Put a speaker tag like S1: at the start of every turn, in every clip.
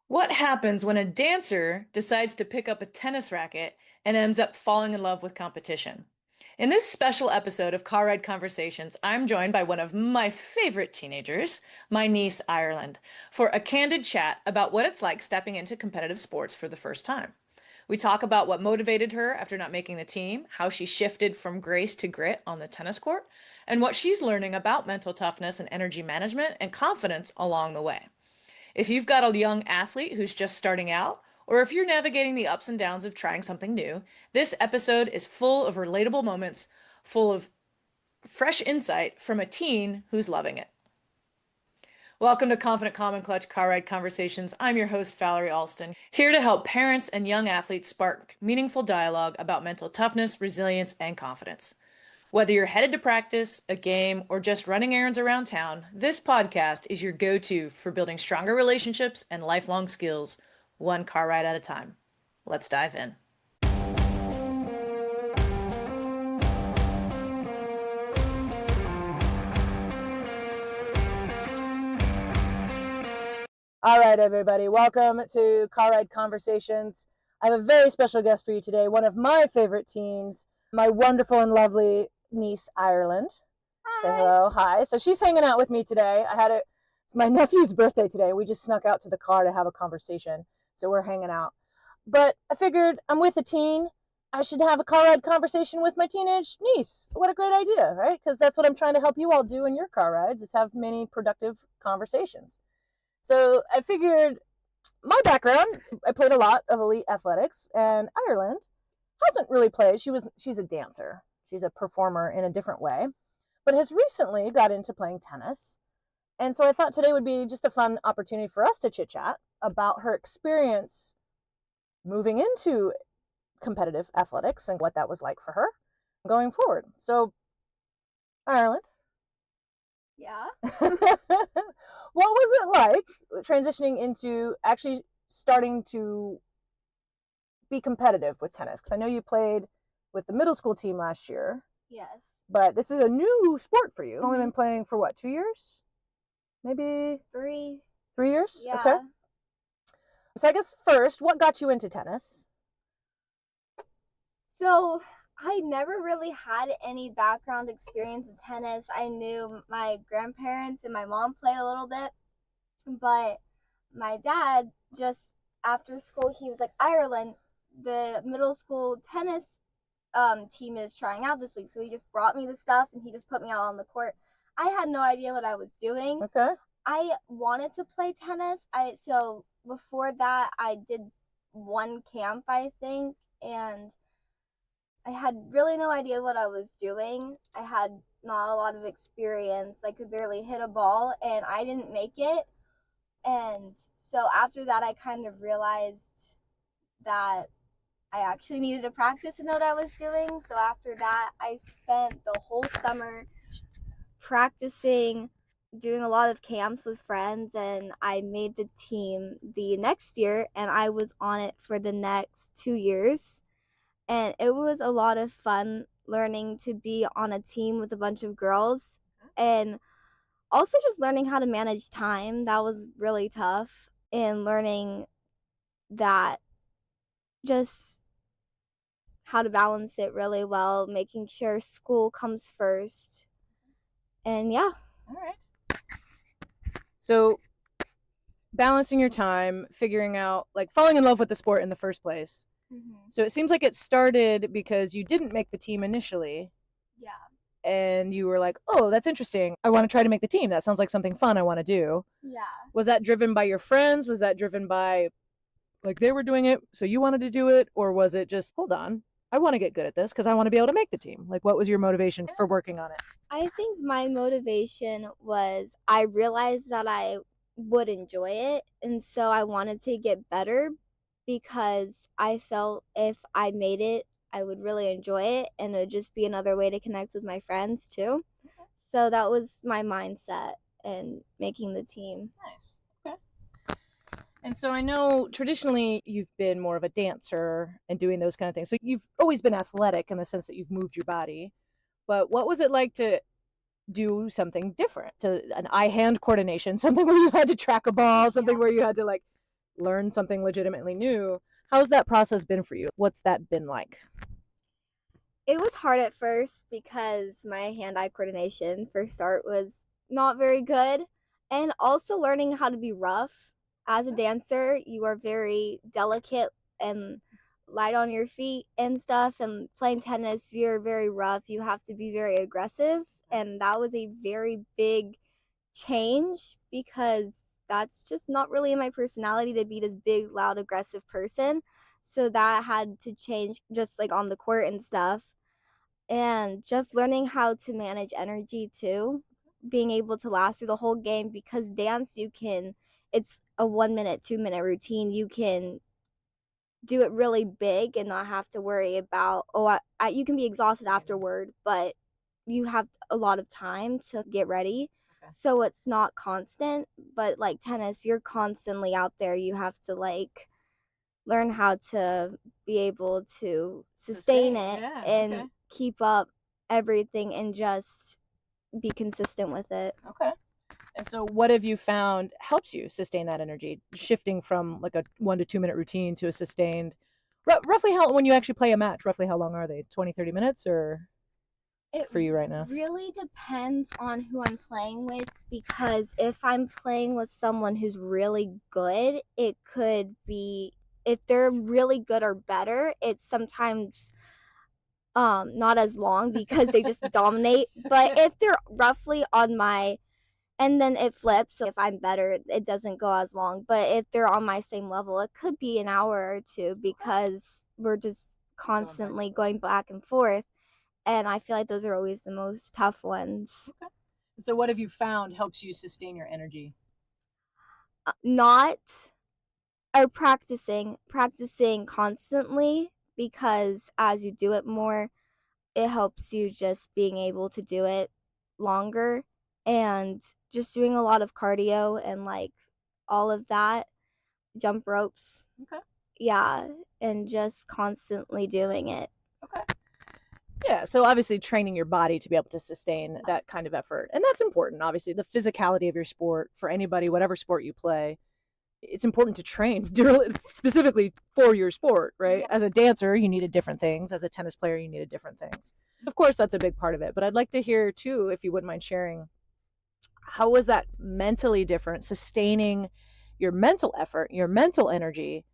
S1: What happens when a dancer decides to pick up a tennis racket and ends up falling in love with competition? In this special episode of Car Ride Conversations, I'm joined by one of my favorite teenagers, my niece Ireland, for a candid chat about what it's like stepping into competitive sports for the first time. We talk about what motivated her after not making the team, how she shifted from grace to grit on the tennis court, and what she's learning about mental toughness and energy management and confidence along the way. If you've got a young athlete who's just starting out, or if you're navigating the ups and downs of trying something new, this episode is full of relatable moments, full of fresh insight from a teen who's loving it. Welcome to Confident Calm and Clutch Car Ride Conversations. I'm your host, Valerie Alston, here to help parents and young athletes spark meaningful dialogue about mental toughness, resilience, and confidence. Whether you're headed to practice, a game, or just running errands around town, this podcast is your go-to for building stronger relationships and lifelong skills, one car ride at a time. Let's dive in. All right, everybody, welcome to Car Ride Conversations. I have a very special guest for you today, one of my favorite teens, my wonderful and lovely niece, Ireland.
S2: Hi.
S1: Say hello. Hi. So she's hanging out with me today. It's my nephew's birthday today. We just snuck out to the car to have a conversation. So we're hanging out. But I figured I'm with a teen. I should have a car ride conversation with my teenage niece. What a great idea, right? Because that's what I'm trying to help you all do in your car rides, is have many productive conversations. So I figured my background, I played a lot of elite athletics, and Ireland hasn't really played. She's a dancer. She's a performer in a different way, but has recently got into playing tennis. And so I thought today would be just a fun opportunity for us to chit chat about her experience moving into competitive athletics and what that was like for her going forward. So, Ireland.
S2: Yeah.
S1: What was it like transitioning into actually starting to be competitive with tennis? Because I know you played with the middle school team last year.
S2: Yes.
S1: But this is a new sport for you. You've only been playing for what, 2 years? Maybe
S2: 3.
S1: 3 years?
S2: Yeah.
S1: Okay. So I guess first, what got you into tennis?
S2: So I never really had any background experience in tennis. I knew my grandparents and my mom play a little bit, but my dad just after school he was like, Ireland, the middle school tennis team is trying out this week, so he just brought me the stuff and he just put me out on the court. I had no idea what I was doing.
S1: Okay.
S2: I wanted to play tennis. So before that I did one camp, I think, and I had really no idea what I was doing. I had not a lot of experience. I could barely hit a ball and I didn't make it. And so after that I kind of realized that I actually needed to practice and know what I was doing. So after that I spent the whole summer practicing, doing a lot of camps with friends, and I made the team the next year and I was on it for the next 2 years. And it was a lot of fun learning to be on a team with a bunch of girls, and also just learning how to manage time. That was really tough, and learning that just how to balance it really well, making sure school comes first. And yeah.
S1: All right. So balancing your time, figuring out, like, falling in love with the sport in the first place.
S2: Mm-hmm.
S1: So it seems like it started because you didn't make the team initially.
S2: Yeah.
S1: And you were like, oh, that's interesting. I want to try to make the team. That sounds like something fun I want to do.
S2: Yeah.
S1: Was that driven by your friends? Was that driven by, like, they were doing it, so you wanted to do it? Or was it just, hold on, I want to get good at this because I want to be able to make the team? Like, what was your motivation for working on it?
S2: I think my motivation was I realized that I would enjoy it, and so I wanted to get better because I felt if I made it, I would really enjoy it, and it would just be another way to connect with my friends too. Okay. So that was my mindset in making the team.
S1: Nice. Okay. And so I know traditionally you've been more of a dancer and doing those kind of things. So you've always been athletic in the sense that you've moved your body. But what was it like to do something different, to an eye-hand coordination, something where you had to track a ball, something where you had to, like,
S3: learn something legitimately new. How's that process been for you? What's that been like?
S2: It was hard at first because my hand-eye coordination for start was not very good, and also learning how to be rough. As a dancer, you are very delicate and light on your feet and stuff, and playing tennis, you're very rough. You have to be very aggressive, and that was a very big change because that's just not really in my personality to be this big, loud, aggressive person. So that had to change just like on the court and stuff, and just learning how to manage energy too, being able to last through the whole game, because dance, you can, it's a 1 minute 2 minute routine, you can do it really big and not have to worry about, oh, you can be exhausted afterward, but you have a lot of time to get ready.
S3: Okay.
S2: So it's not constant, but like tennis, you're constantly out there. You have to like learn how to be able to sustain it
S3: Yeah.
S2: and
S3: Okay.
S2: keep up everything and just be consistent with it.
S3: Okay. And so, what have you found helps you sustain that energy, shifting from like a 1 to 2 minute routine to a sustained, roughly how, when you actually play a match, roughly how long are they? 20, 30 minutes or
S2: It
S3: for you right now?
S2: really depends on who I'm playing with, because if I'm playing with someone who's really good, it could be, if they're really good or better, it's sometimes not as long because they just dominate. But if they're roughly on my, and then it flips. So if I'm better, it doesn't go as long. But if they're on my same level, it could be an hour or two because we're just constantly going back and forth. And I feel like those are always the most tough ones.
S3: Okay. So, what have you found helps you sustain your energy?
S2: Not, or practicing constantly, because as you do it more, it helps you just being able to do it longer, and just doing a lot of cardio and like all of that, jump ropes.
S3: Okay.
S2: Yeah, and just constantly doing it.
S3: Okay. Yeah, so obviously training your body to be able to sustain that kind of effort. And that's important. Obviously, the physicality of your sport for anybody, whatever sport you play, it's important to train specifically for your sport, right?
S2: Yeah.
S3: As a dancer, you needed different things. As a tennis player, you needed different things. Of course, that's a big part of it. But I'd like to hear too, if you wouldn't mind sharing, how was that mentally different, sustaining your mental effort, your mental energy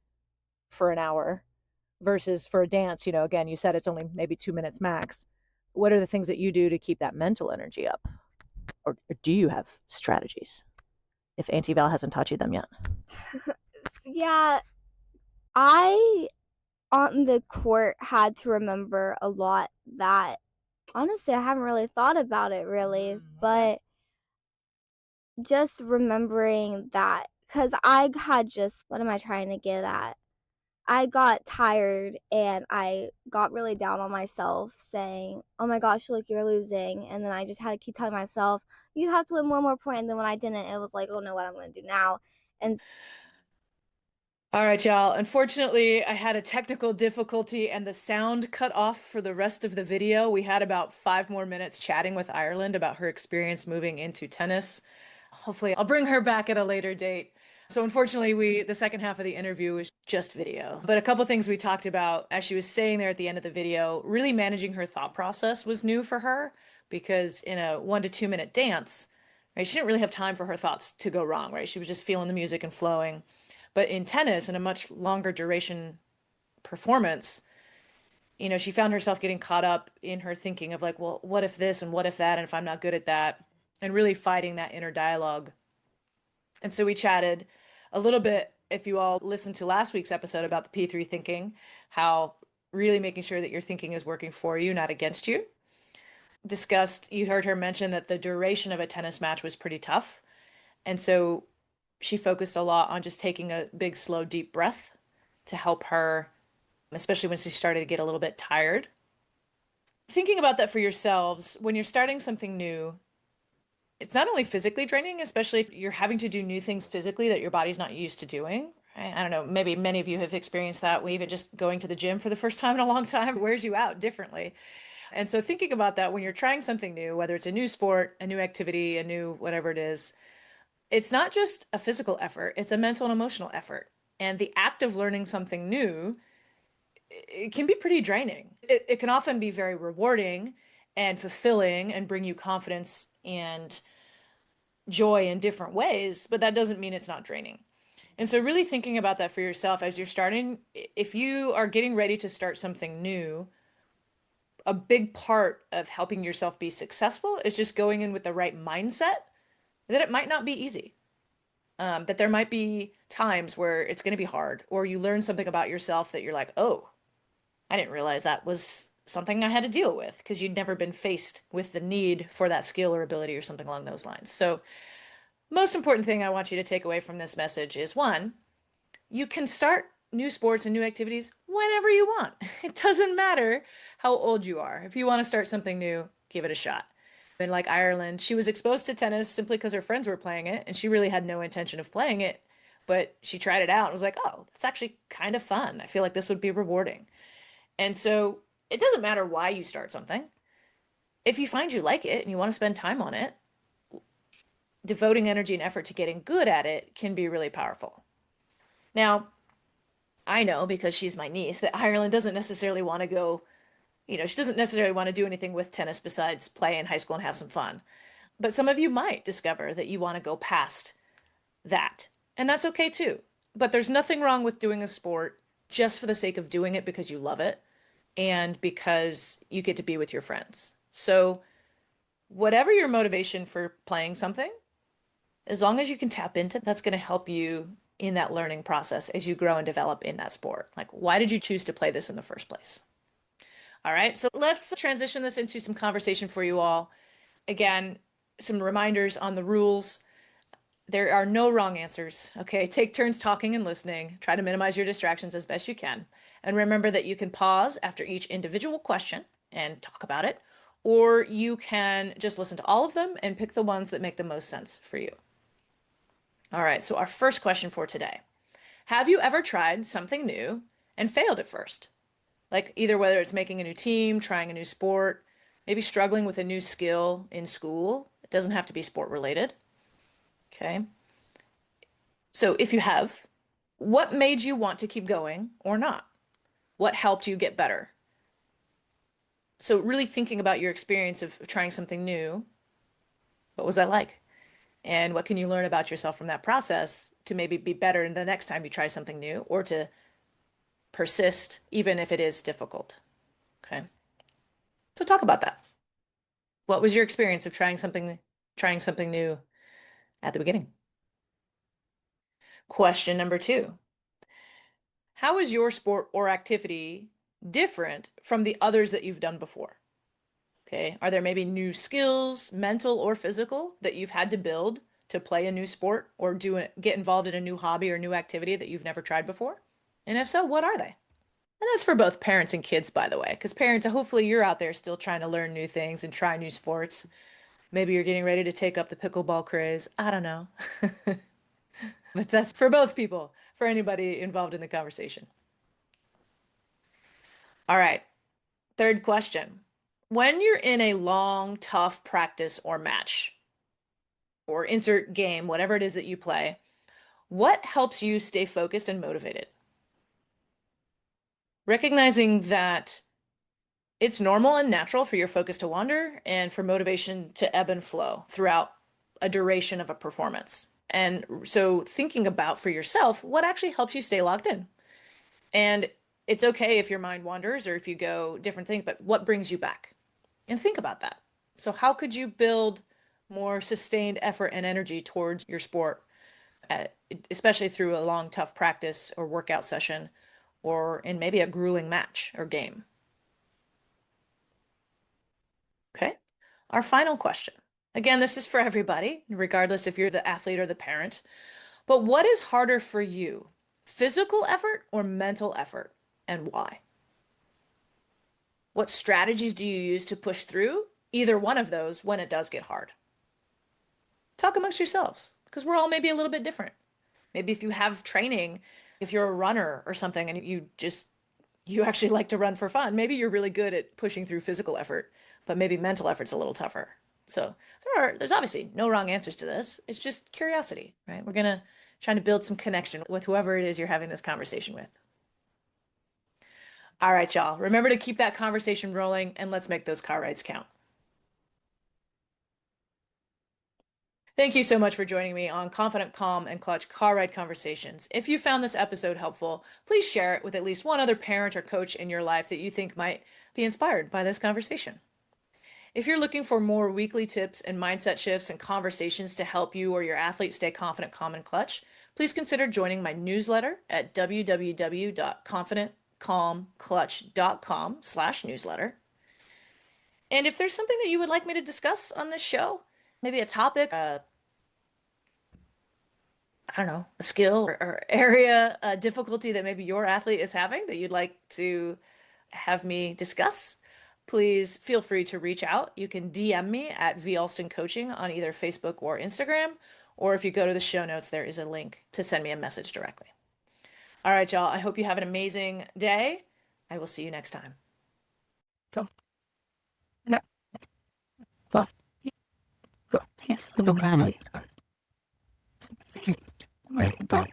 S3: for an hour versus for a dance, again, you said it's only maybe 2 minutes max. What are the things that you do to keep that mental energy up? Or do you have strategies if Auntie Val hasn't taught you them yet?
S2: Yeah, I on the court had to remember a lot that honestly I haven't really thought about it really, but just remembering that, because I had just, what am I trying to get at? I got tired and I got really down on myself, saying, oh my gosh, look, you're losing. And then I just had to keep telling myself, you have to win one more point. And then when I didn't, it was like, oh no, what I'm going to do now. And
S1: All right, y'all. Unfortunately, I had a technical difficulty and the sound cut off for the rest of the video. We had about 5 more minutes chatting with Ireland about her experience moving into tennis. Hopefully, I'll bring her back at a later date. So unfortunately, the second half of the interview was just video. But a couple things we talked about as she was saying there at the end of the video, really managing her thought process was new for her because in a 1 to 2 minute dance, right, she didn't really have time for her thoughts to go wrong, right? She was just feeling the music and flowing. But in tennis, in a much longer duration performance, she found herself getting caught up in her thinking of like, well, what if this and what if that, and if I'm not good at that, and really fighting that inner dialogue. And so we chatted a little bit, if you all listened to last week's episode about the P3 thinking, how really making sure that your thinking is working for you, not against you. Discussed, you heard her mention that the duration of a tennis match was pretty tough. And so she focused a lot on just taking a big, slow, deep breath to help her, especially when she started to get a little bit tired. Thinking about that for yourselves, when you're starting something new, it's not only physically draining, especially if you're having to do new things physically that your body's not used to doing. Right? I don't know, maybe many of you have experienced that. Even just going to the gym for the first time in a long time wears you out differently. And so thinking about that when you're trying something new, whether it's a new sport, a new activity, a new whatever it is, it's not just a physical effort, it's a mental and emotional effort. And the act of learning something new, it can be pretty draining. It can often be very rewarding and fulfilling and bring you confidence and joy in different ways, but that doesn't mean it's not draining. And so, really thinking about that for yourself as you're starting, if you are getting ready to start something new, a big part of helping yourself be successful is just going in with the right mindset that it might not be easy. That there might be times where it's going to be hard, or you learn something about yourself that you're like, oh, I didn't realize that was something I had to deal with because you'd never been faced with the need for that skill or ability or something along those lines. So, most important thing I want you to take away from this message is one, you can start new sports and new activities whenever you want. It doesn't matter how old you are. If you want to start something new, give it a shot. In like Ireland, she was exposed to tennis simply because her friends were playing it, and she really had no intention of playing it, but she tried it out and was like, "Oh, that's actually kind of fun. I feel like this would be rewarding." And so it doesn't matter why you start something. If you find you like it and you want to spend time on it, devoting energy and effort to getting good at it can be really powerful. Now, I know because she's my niece that Ireland doesn't necessarily want to go, she doesn't necessarily want to do anything with tennis besides play in high school and have some fun. But some of you might discover that you want to go past that. And that's okay too. But there's nothing wrong with doing a sport just for the sake of doing it because you love it and because you get to be with your friends. So, whatever your motivation for playing something, as long as you can tap into, that's going to help you in that learning process as you grow and develop in that sport. Like, why did you choose to play this in the first place? All right, so let's transition this into some conversation for you all. Again, some reminders on the rules. There are no wrong answers. Okay, take turns talking and listening. Try to minimize your distractions as best you can. And remember that you can pause after each individual question and talk about it, or you can just listen to all of them and pick the ones that make the most sense for you. All right, so our first question for today. Have you ever tried something new and failed at first? Like either whether it's making a new team, trying a new sport, maybe struggling with a new skill in school. It doesn't have to be sport related. Okay. So if you have, what made you want to keep going or not? What helped you get better? So really thinking about your experience of trying something new, what was that like? And what can you learn about yourself from that process to maybe be better the next time you try something new or to persist even if it is difficult? Okay. So talk about that. What was your experience of trying something new at the beginning? Question number two. How is your sport or activity different from the others that you've done before? Okay. Are there maybe new skills, mental or physical, that you've had to build to play a new sport or get involved in a new hobby or new activity that you've never tried before? And if so, what are they? And that's for both parents and kids, by the way, because parents, hopefully you're out there still trying to learn new things and try new sports. Maybe you're getting ready to take up the pickleball craze. I don't know. But that's for both people, for anybody involved in the conversation. All right. Third question. When you're in a long, tough practice or match, or insert game, whatever it is that you play, what helps you stay focused and motivated? Recognizing that it's normal and natural for your focus to wander and for motivation to ebb and flow throughout a duration of a performance. And so thinking about for yourself what actually helps you stay locked in. And it's okay if your mind wanders or if you go different things, but what brings you back? And think about that. So how could you build more sustained effort and energy towards your sport, especially through a long, tough practice or workout session, or in maybe a grueling match or game? Okay. Our final question. Again, this is for everybody, regardless if you're the athlete or the parent. But what is harder for you, physical effort or mental effort, and why? What strategies do you use to push through either one of those when it does get hard? Talk amongst yourselves, because we're all maybe a little bit different. Maybe if you have training, if you're a runner or something and you actually like to run for fun, maybe you're really good at pushing through physical effort, but maybe mental effort's a little tougher. So there's obviously no wrong answers to this. It's just curiosity, right? We're gonna trying to build some connection with whoever it is you're having this conversation with. All right, y'all. Remember to keep that conversation rolling and let's make those car rides count. Thank you so much for joining me on Confident, Calm, and Clutch Car Ride Conversations. If you found this episode helpful, please share it with at least one other parent or coach in your life that you think might be inspired by this conversation. If you're looking for more weekly tips and mindset shifts and conversations to help you or your athlete stay confident, calm, and clutch, please consider joining my newsletter at www.confidentcalmclutch.com/newsletter. And if there's something that you would like me to discuss on this show, maybe a topic, I don't know, a skill or area, a difficulty that maybe your athlete is having that you'd like to have me discuss, please feel free to reach out. You can DM me at V Alston Coaching on either Facebook or Instagram, or if you go to the show notes, there is a link to send me a message directly. All right, y'all. I hope you have an amazing day. I will see you next time.
S4: Go. No. Go. Go. Yes. Go. Go.